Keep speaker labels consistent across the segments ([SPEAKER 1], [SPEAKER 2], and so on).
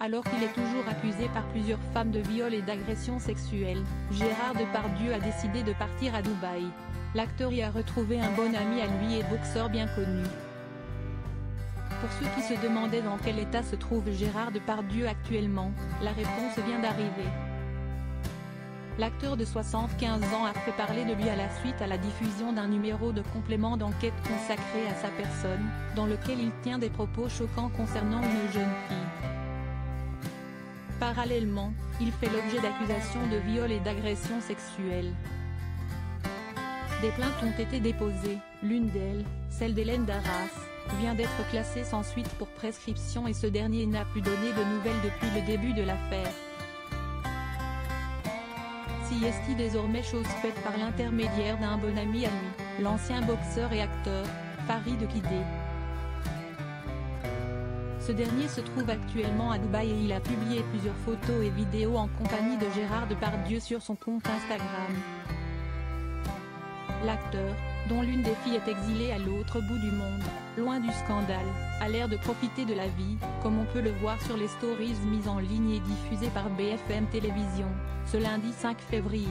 [SPEAKER 1] Alors qu'il est toujours accusé par plusieurs femmes de viol et d'agression sexuelle, Gérard Depardieu a décidé de partir à Dubaï. L'acteur y a retrouvé un bon ami à lui et boxeur bien connu. Pour ceux qui se demandaient dans quel état se trouve Gérard Depardieu actuellement, la réponse vient d'arriver. L'acteur de 75 ans a fait parler de lui à la suite à la diffusion d'un numéro de complément d'enquête consacré à sa personne, dans lequel il tient des propos choquants concernant une jeune fille. Parallèlement, il fait l'objet d'accusations de viol et d'agression sexuelle. Des plaintes ont été déposées, l'une d'elles, celle d'Hélène Darras, vient d'être classée sans suite pour prescription et ce dernier n'a plus donné de nouvelles depuis le début de l'affaire. Si est désormais chose faite par l'intermédiaire d'un bon ami à lui, l'ancien boxeur et acteur, Farid Kidé. Ce dernier se trouve actuellement à Dubaï et il a publié plusieurs photos et vidéos en compagnie de Gérard Depardieu sur son compte Instagram. L'acteur, dont l'une des filles est exilée à l'autre bout du monde, loin du scandale, a l'air de profiter de la vie, comme on peut le voir sur les stories mises en ligne et diffusées par BFM Télévision, ce lundi 5 février.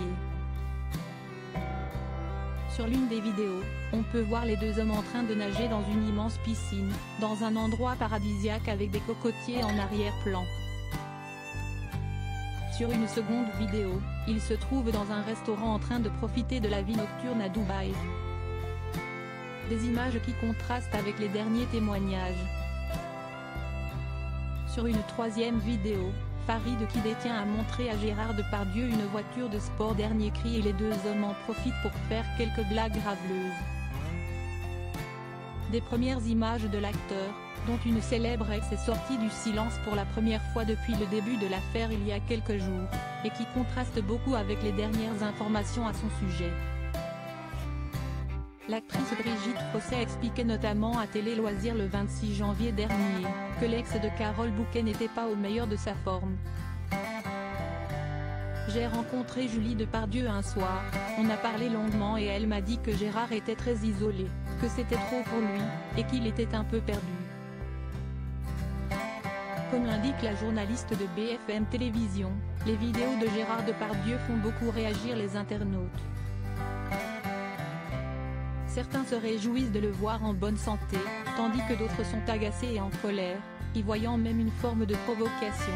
[SPEAKER 1] Sur l'une des vidéos, on peut voir les deux hommes en train de nager dans une immense piscine, dans un endroit paradisiaque avec des cocotiers en arrière-plan. Sur une seconde vidéo, il se trouve dans un restaurant en train de profiter de la vie nocturne à Dubaï. Des images qui contrastent avec les derniers témoignages. Sur une troisième vidéo, Farid Kidé tient à montrer à Gérard Depardieu une voiture de sport dernier cri et les deux hommes en profitent pour faire quelques blagues graveleuses. Des premières images de l'acteur, dont une célèbre ex est sortie du silence pour la première fois depuis le début de l'affaire il y a quelques jours, et qui contrastent beaucoup avec les dernières informations à son sujet. L'actrice Brigitte Fossey expliquait notamment à Télé Loisirs le 26 janvier dernier, que l'ex de Carole Bouquet n'était pas au meilleur de sa forme. J'ai rencontré Julie Depardieu un soir, on a parlé longuement et elle m'a dit que Gérard était très isolé, que c'était trop pour lui, et qu'il était un peu perdu. Comme l'indique la journaliste de BFM Télévision, les vidéos de Gérard Depardieu font beaucoup réagir les internautes. Certains se réjouissent de le voir en bonne santé, tandis que d'autres sont agacés et en colère, y voyant même une forme de provocation.